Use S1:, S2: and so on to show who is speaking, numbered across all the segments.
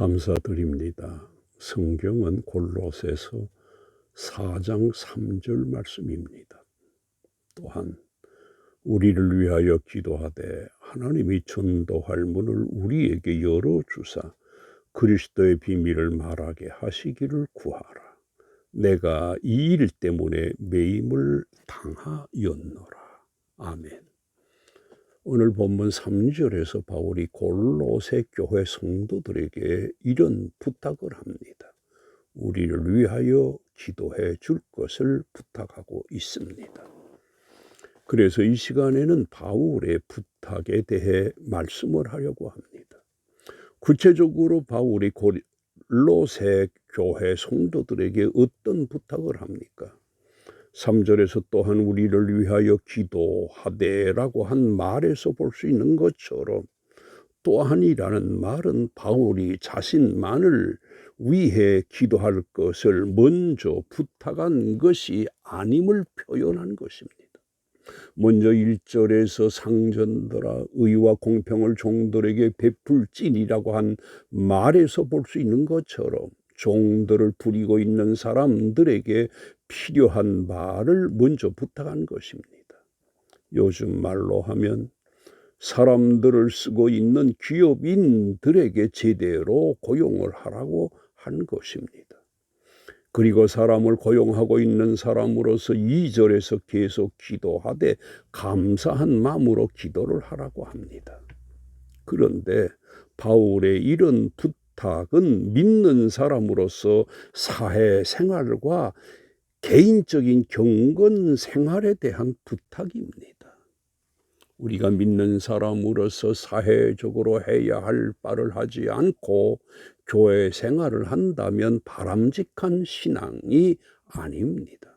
S1: 감사드립니다. 성경은 골로새서 4장 3절 말씀입니다. 또한 우리를 위하여 기도하되 하나님이 전도할 문을 우리에게 열어주사 그리스도의 비밀을 말하게 하시기를 구하라. 내가 이 일 때문에 매임을 당하였노라. 아멘. 오늘 본문 3절에서 바울이 골로새 교회 성도들에게 이런 부탁을 합니다. 우리를 위하여 기도해 줄 것을 부탁하고 있습니다. 그래서 이 시간에는 바울의 부탁에 대해 말씀을 하려고 합니다. 구체적으로 바울이 골로새 교회 성도들에게 어떤 부탁을 합니까? 3절에서 또한 우리를 위하여 기도하되라고 한 말에서 볼 수 있는 것처럼 또한이라는 말은 바울이 자신만을 위해 기도할 것을 먼저 부탁한 것이 아님을 표현한 것입니다. 먼저 1절에서 상전들아 의와 공평을 종들에게 베풀지니라고 한 말에서 볼 수 있는 것처럼 종들을 부리고 있는 사람들에게 필요한 말을 먼저 부탁한 것입니다. 요즘 말로 하면 사람들을 쓰고 있는 기업인들에게 제대로 고용을 하라고 한 것입니다. 그리고 사람을 고용하고 있는 사람으로서 2절에서 계속 기도하되 감사한 마음으로 기도를 하라고 합니다. 그런데 바울의 이런 부탁은 믿는 사람으로서 사회생활과 개인적인 경건 생활에 대한 부탁입니다. 우리가 믿는 사람으로서 사회적으로 해야 할 바를 하지 않고 교회 생활을 한다면 바람직한 신앙이 아닙니다.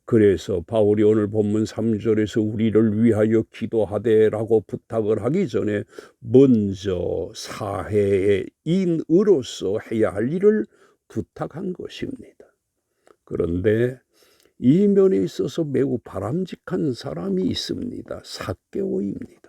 S1: 그래서 바울이 오늘 본문 3절에서 우리를 위하여 기도하되라고 부탁을 하기 전에 먼저 사회인으로서 해야 할 일을 부탁한 것입니다. 그런데 이 면에 있어서 매우 바람직한 사람이 있습니다. 삭개오입니다.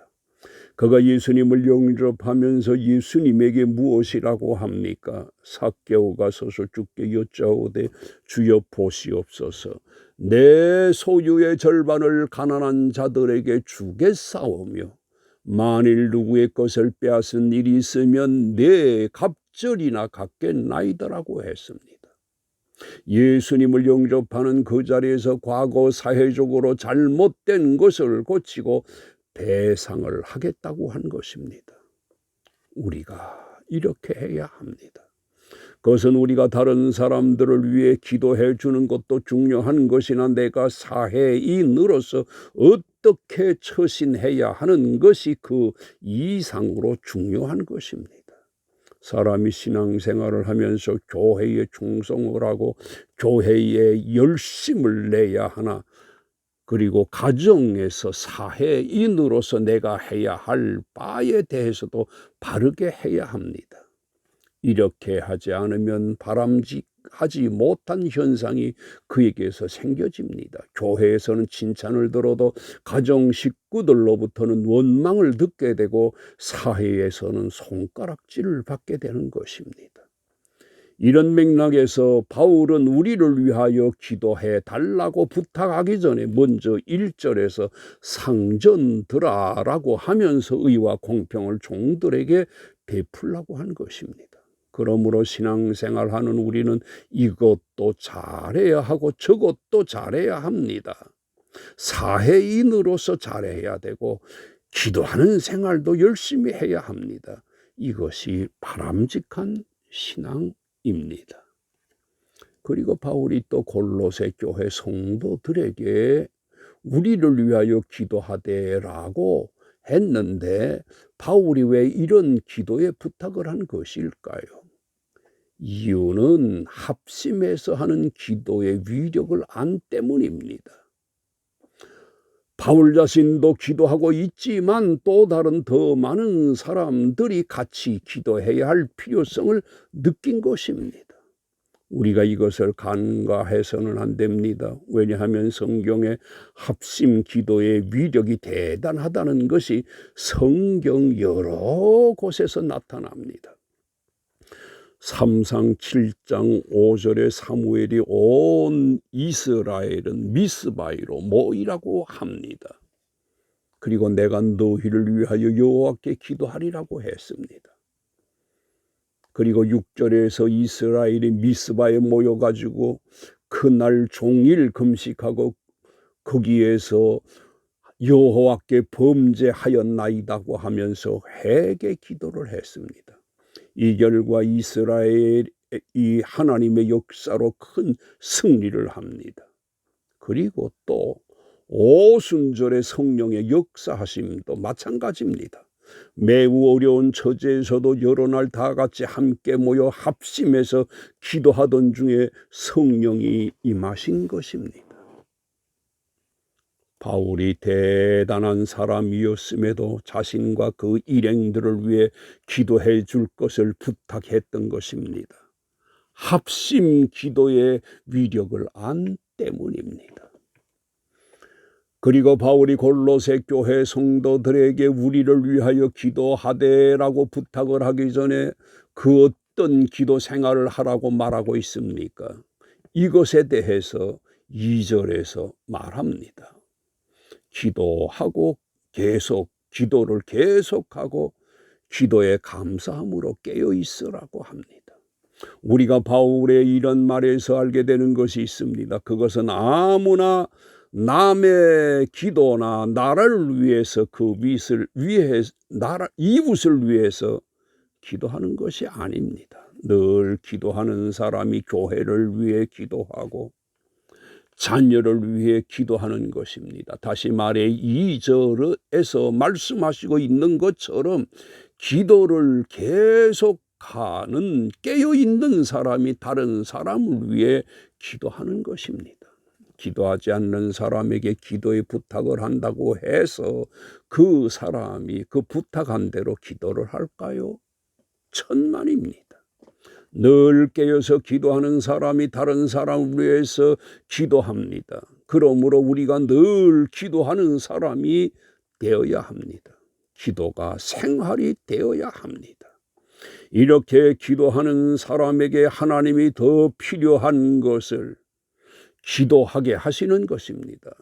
S1: 그가 예수님을 영접하면서 예수님에게 무엇이라고 합니까? 삭개오가 서서 주께 여짜오되 주여 보시옵소서. 내 소유의 절반을 가난한 자들에게 주겠사오며 만일 누구의 것을 빼앗은 일이 있으면 내 갑절이나 갚겠나이다라고 했습니다. 예수님을 영접하는 그 자리에서 과거 사회적으로 잘못된 것을 고치고 배상을 하겠다고 한 것입니다. 우리가 이렇게 해야 합니다. 그것은 우리가 다른 사람들을 위해 기도해 주는 것도 중요한 것이나 내가 사회인으로서 어떻게 처신해야 하는 것이 그 이상으로 중요한 것입니다. 사람이 신앙생활을 하면서 교회에 충성을 하고 교회에 열심을 내야 하나, 그리고 가정에서 사회인으로서 내가 해야 할 바에 대해서도 바르게 해야 합니다. 이렇게 하지 않으면 바람직하지 못한 현상이 그에게서 생겨집니다. 교회에서는 칭찬을 들어도 가정 식구들로부터는 원망을 듣게 되고 사회에서는 손가락질을 받게 되는 것입니다. 이런 맥락에서 바울은 우리를 위하여 기도해 달라고 부탁하기 전에 먼저 1절에서 상전들아라고 하면서 의와 공평을 종들에게 베풀라고 한 것입니다. 그러므로 신앙생활하는 우리는 이것도 잘해야 하고 저것도 잘해야 합니다. 사회인으로서 잘해야 되고 기도하는 생활도 열심히 해야 합니다. 이것이 바람직한 신앙입니다. 그리고 바울이 또 골로새 교회 성도들에게 우리를 위하여 기도하되라고 했는데 바울이 왜 이런 기도에 부탁을 한 것일까요? 이유는 합심해서 하는 기도의 위력을 안 때문입니다. 바울 자신도 기도하고 있지만 또 다른 더 많은 사람들이 같이 기도해야 할 필요성을 느낀 것입니다. 우리가 이것을 간과해서는 안 됩니다. 왜냐하면 성경의 합심 기도의 위력이 대단하다는 것이 성경 여러 곳에서 나타납니다. 삼상 7장 5절에 사무엘이 온 이스라엘은 미스바이로 모이라고 합니다. 그리고 내가 너희를 위하여 여호와께 기도하리라고 했습니다. 그리고 6절에서 이스라엘이 미스바에 모여가지고 그날 종일 금식하고 거기에서 여호와께 범죄하였나이다고 하면서 회개 기도를 했습니다. 이 결과 이스라엘이 하나님의 역사로 큰 승리를 합니다. 그리고 또 오순절의 성령의 역사하심도 마찬가지입니다. 매우 어려운 처지에서도 여러 날 다 같이 함께 모여 합심해서 기도하던 중에 성령이 임하신 것입니다. 바울이 대단한 사람이었음에도 자신과 그 일행들을 위해 기도해 줄 것을 부탁했던 것입니다. 합심 기도의 위력을 안 때문입니다. 그리고 바울이 골로새 교회 성도들에게 우리를 위하여 기도하되라고 부탁을 하기 전에 그 어떤 기도 생활을 하라고 말하고 있습니까? 이것에 대해서 2절에서 말합니다. 기도하고 계속 기도를 계속하고 기도에 감사함으로 깨어 있으라고 합니다. 우리가 바울의 이런 말에서 알게 되는 것이 있습니다. 그것은 아무나 남의 기도나 나라를 위해서 이웃을 위해서 기도하는 것이 아닙니다. 늘 기도하는 사람이 교회를 위해 기도하고 자녀를 위해 기도하는 것입니다. 다시 말해 2절에서 말씀하시고 있는 것처럼 기도를 계속하는 깨어있는 사람이 다른 사람을 위해 기도하는 것입니다. 기도하지 않는 사람에게 기도의 부탁을 한다고 해서 그 사람이 그 부탁한 대로 기도를 할까요? 천만입니다. 늘 깨어서 기도하는 사람이 다른 사람을 위해서 기도합니다. 그러므로 우리가 늘 기도하는 사람이 되어야 합니다. 기도가 생활이 되어야 합니다. 이렇게 기도하는 사람에게 하나님이 더 필요한 것을 기도하게 하시는 것입니다.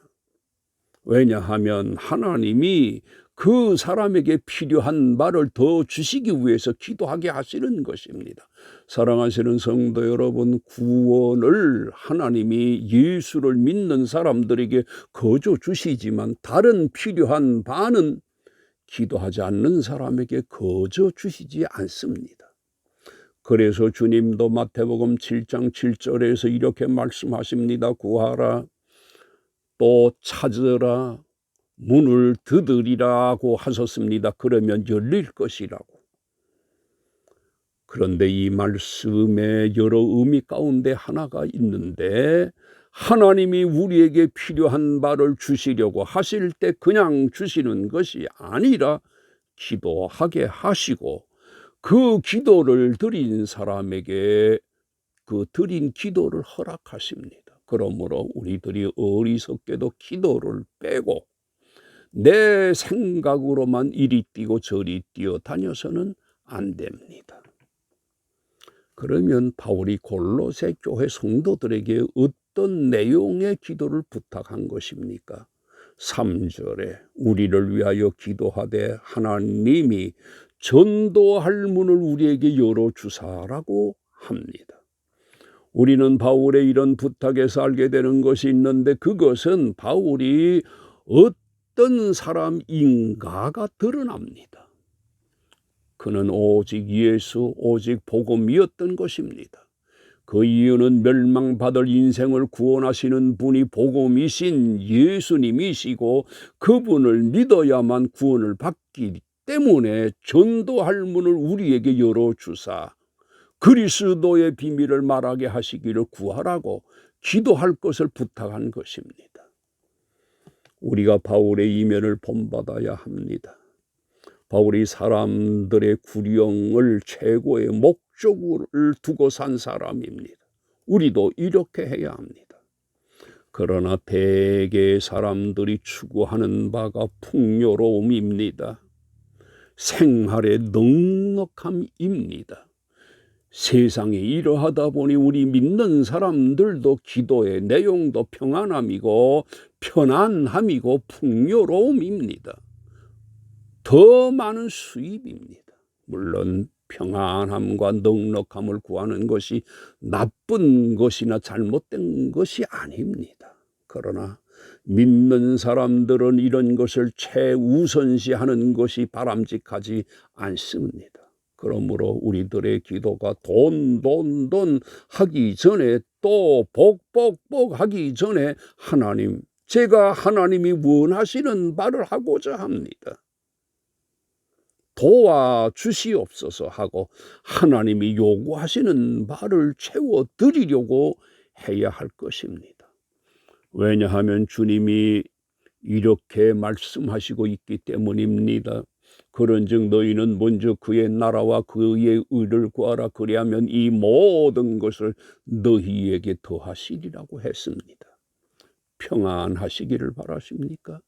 S1: 왜냐하면 하나님이 그 사람에게 필요한 말을 더 주시기 위해서 기도하게 하시는 것입니다. 사랑하시는 성도 여러분, 구원을 하나님이 예수를 믿는 사람들에게 거저 주시지만 다른 필요한 바는 기도하지 않는 사람에게 거저 주시지 않습니다. 그래서 주님도 마태복음 7장 7절에서 이렇게 말씀하십니다. 구하라, 또 찾으라, 문을 두드리라고 하셨습니다. 그러면 열릴 것이라고. 그런데 이 말씀에 여러 의미 가운데 하나가 있는데, 하나님이 우리에게 필요한 바를 주시려고 하실 때 그냥 주시는 것이 아니라 기도하게 하시고 그 기도를 드린 사람에게 그 드린 기도를 허락하십니다. 그러므로 우리들이 어리석게도 기도를 빼고 내 생각으로만 이리 뛰고 저리 뛰어다녀서는 안 됩니다. 그러면 바울이 골로새 교회 성도들에게 어떤 내용의 기도를 부탁한 것입니까? 3절에 우리를 위하여 기도하되 하나님이 전도할 문을 우리에게 열어주사라고 합니다. 우리는 바울의 이런 부탁에서 알게 되는 것이 있는데, 그것은 바울이 어떤 사람인가가 드러납니다. 그는 오직 예수, 오직 복음이었던 것입니다. 그 이유는 멸망받을 인생을 구원하시는 분이 복음이신 예수님이시고 그분을 믿어야만 구원을 받기 때문에 전도할 문을 우리에게 열어주사 그리스도의 비밀을 말하게 하시기를 구하라고 기도할 것을 부탁한 것입니다. 우리가 바울의 이면을 본받아야 합니다. 바울이 사람들의 구령을 최고의 목적을 두고 산 사람입니다. 우리도 이렇게 해야 합니다. 그러나 대개의 사람들이 추구하는 바가 풍요로움입니다. 생활의 넉넉함입니다. 세상이 이러하다 보니 우리 믿는 사람들도 기도의 내용도 평안함이고 편안함이고 풍요로움입니다. 더 많은 수입입니다. 물론 평안함과 넉넉함을 구하는 것이 나쁜 것이나 잘못된 것이 아닙니다. 그러나 믿는 사람들은 이런 것을 최우선시하는 것이 바람직하지 않습니다. 그러므로 우리들의 기도가 돈 하기 전에 또 복 하기 전에 하나님, 제가 하나님이 원하시는 바를 하고자 합니다. 도와주시옵소서 하고 하나님이 요구하시는 바를 채워드리려고 해야 할 것입니다. 왜냐하면 주님이 이렇게 말씀하시고 있기 때문입니다. 그런즉 너희는 먼저 그의 나라와 그의 의를 구하라. 그리하면 이 모든 것을 너희에게 더하시리라고 했습니다. 평안하시기를 바라십니까?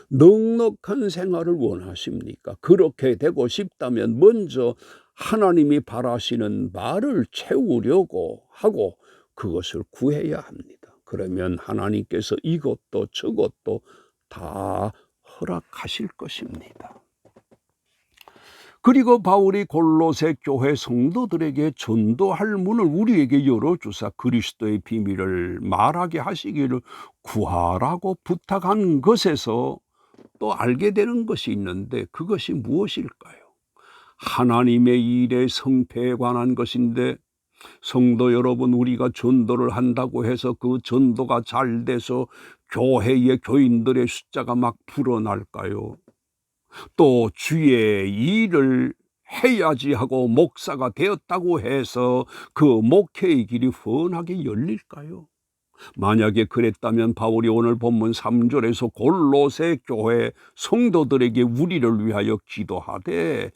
S1: 넉넉한 생활을 원하십니까? 그렇게 되고 싶다면 먼저 하나님이 바라시는 바를 채우려고 하고 그것을 구해야 합니다. 그러면 하나님께서 이것도 저것도 다 허락하실 것입니다. 그리고 바울이 골로새 교회 성도들에게 전도할 문을 우리에게 열어주사 그리스도의 비밀을 말하게 하시기를 구하라고 부탁한 것에서 또 알게 되는 것이 있는데 그것이 무엇일까요? 하나님의 일의 성패에 관한 것인데 성도 여러분, 우리가 전도를 한다고 해서 그 전도가 잘 돼서 교회의 교인들의 숫자가 막 불어날까요? 또 주의 일을 해야지 하고 목사가 되었다고 해서 그 목회의 길이 훤하게 열릴까요? 만약에 그랬다면 바울이 오늘 본문 3절에서 골로새 교회 성도들에게 우리를 위하여 기도하되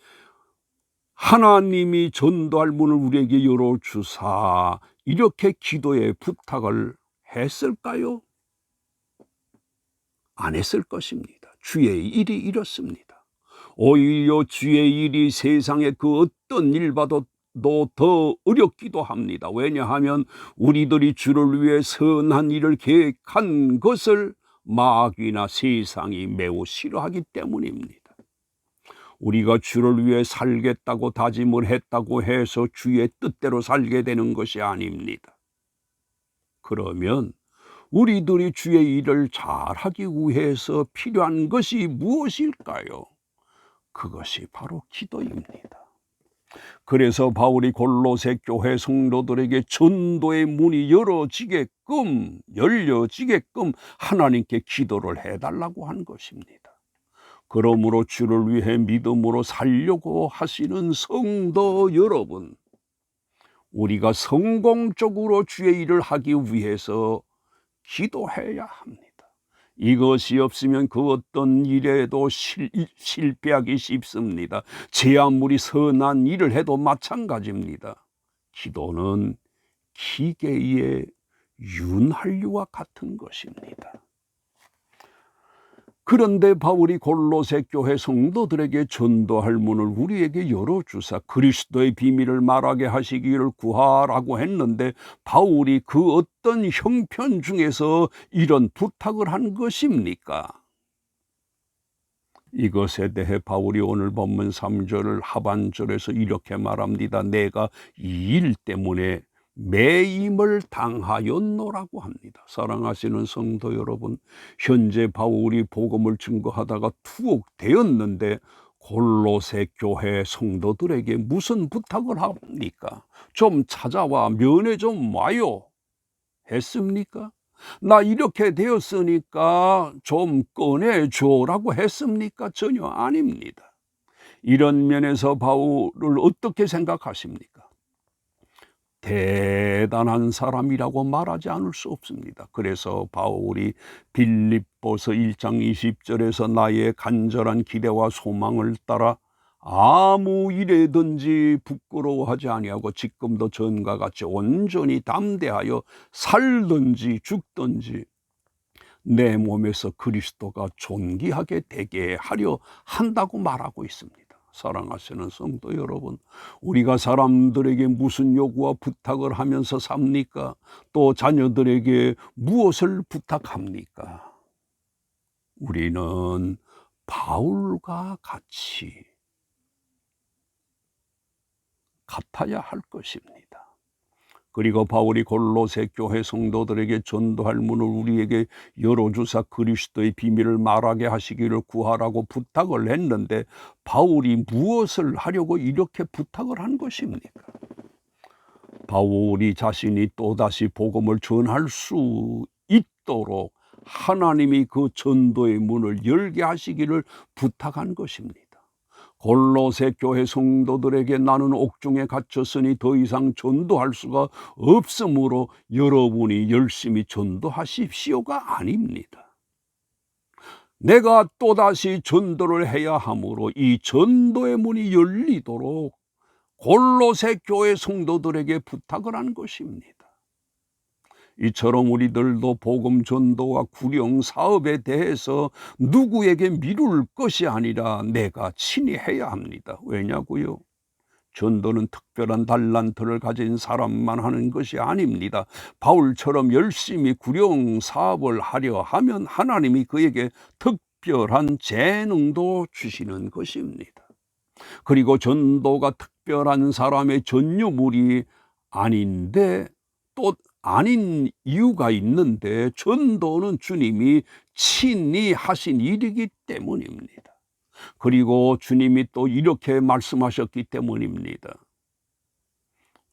S1: 하나님이 전도할 문을 우리에게 열어주사 이렇게 기도의 부탁을 했을까요? 안 했을 것입니다. 주의 일이 이렇습니다. 오히려 주의 일이 세상의 그 어떤 일보다도 더 어렵기도 합니다. 왜냐하면 우리들이 주를 위해 선한 일을 계획한 것을 마귀나 세상이 매우 싫어하기 때문입니다. 우리가 주를 위해 살겠다고 다짐을 했다고 해서 주의 뜻대로 살게 되는 것이 아닙니다. 그러면 우리들이 주의 일을 잘하기 위해서 필요한 것이 무엇일까요? 그것이 바로 기도입니다. 그래서 바울이 골로새 교회 성도들에게 전도의 문이 열려지게끔 하나님께 기도를 해달라고 한 것입니다. 그러므로 주를 위해 믿음으로 살려고 하시는 성도 여러분, 우리가 성공적으로 주의 일을 하기 위해서 기도해야 합니다. 이것이 없으면 그 어떤 일에도 실패하기 쉽습니다. 제 아무리 선한 일을 해도 마찬가지입니다. 기도는 기계의 윤활유와 같은 것입니다. 그런데 바울이 골로새 교회 성도들에게 전도할 문을 우리에게 열어주사 그리스도의 비밀을 말하게 하시기를 구하라고 했는데 바울이 그 어떤 형편 중에서 이런 부탁을 한 것입니까? 이것에 대해 바울이 오늘 본문 3절 하반절에서 이렇게 말합니다. 내가 이 일 때문에 매임을 당하였노라고 합니다. 사랑하시는 성도 여러분, 현재 바울이 복음을 증거하다가 투옥되었는데 골로새 교회 성도들에게 무슨 부탁을 합니까? 좀 찾아와 면회 좀 와요 했습니까? 나 이렇게 되었으니까 좀 꺼내줘라고 했습니까? 전혀 아닙니다. 이런 면에서 바울을 어떻게 생각하십니까? 대단한 사람이라고 말하지 않을 수 없습니다. 그래서 바울이 빌립보서 1장 20절에서 나의 간절한 기대와 소망을 따라 아무 일에든지 부끄러워하지 아니하고 지금도 전과 같이 온전히 담대하여 살든지 죽든지 내 몸에서 그리스도가 존귀하게 되게 하려 한다고 말하고 있습니다. 사랑하시는 성도 여러분, 우리가 사람들에게 무슨 요구와 부탁을 하면서 삽니까? 또 자녀들에게 무엇을 부탁합니까? 우리는 바울과 같이 같아야 할 것입니다. 그리고 바울이 골로새 교회 성도들에게 전도할 문을 우리에게 열어주사 그리스도의 비밀을 말하게 하시기를 구하라고 부탁을 했는데, 바울이 무엇을 하려고 이렇게 부탁을 한 것입니까? 바울이 자신이 또다시 복음을 전할 수 있도록 하나님이 그 전도의 문을 열게 하시기를 부탁한 것입니다. 골로새 교회 성도들에게 나는 옥중에 갇혔으니 더 이상 전도할 수가 없으므로 여러분이 열심히 전도하십시오가 아닙니다. 내가 또다시 전도를 해야 하므로 이 전도의 문이 열리도록 골로새 교회 성도들에게 부탁을 한 것입니다. 이처럼 우리들도 복음 전도와 구령 사업에 대해서 누구에게 미룰 것이 아니라 내가 친히 해야 합니다. 왜냐고요? 전도는 특별한 달란트를 가진 사람만 하는 것이 아닙니다. 바울처럼 열심히 구령 사업을 하려 하면 하나님이 그에게 특별한 재능도 주시는 것입니다. 그리고 전도가 특별한 사람의 전유물이 아닌데, 또 아닌 이유가 있는데, 전도는 주님이 친히 하신 일이기 때문입니다. 그리고 주님이 또 이렇게 말씀하셨기 때문입니다.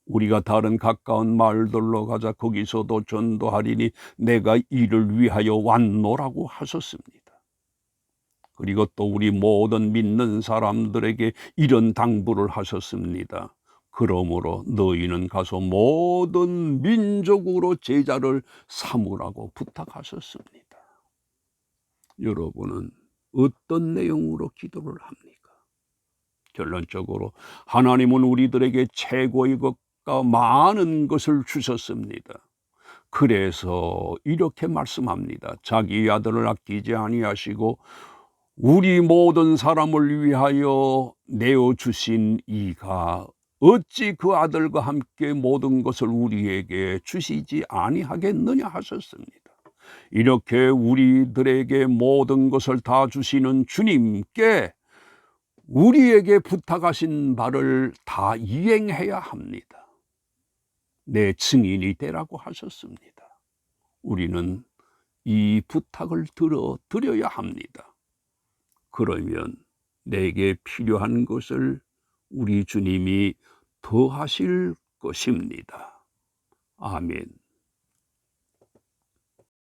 S1: 우리가 다른 가까운 마을들로 가자, 거기서도 전도하리니 내가 이를 위하여 왔노라고 하셨습니다. 그리고 또 우리 모든 믿는 사람들에게 이런 당부를 하셨습니다. 그러므로 너희는 가서 모든 민족으로 제자를 삼으라고 부탁하셨습니다. 여러분은 어떤 내용으로 기도를 합니까? 결론적으로 하나님은 우리들에게 최고의 것과 많은 것을 주셨습니다. 그래서 이렇게 말씀합니다. 자기 아들을 아끼지 아니하시고 우리 모든 사람을 위하여 내어주신 이가 어찌 그 아들과 함께 모든 것을 우리에게 주시지 아니하겠느냐 하셨습니다. 이렇게 우리들에게 모든 것을 다 주시는 주님께 우리에게 부탁하신 바를 다 이행해야 합니다. 내 증인이 되라고 하셨습니다. 우리는 이 부탁을 드려야 합니다. 그러면 내게 필요한 것을 우리 주님이 더하실 것입니다. 아멘.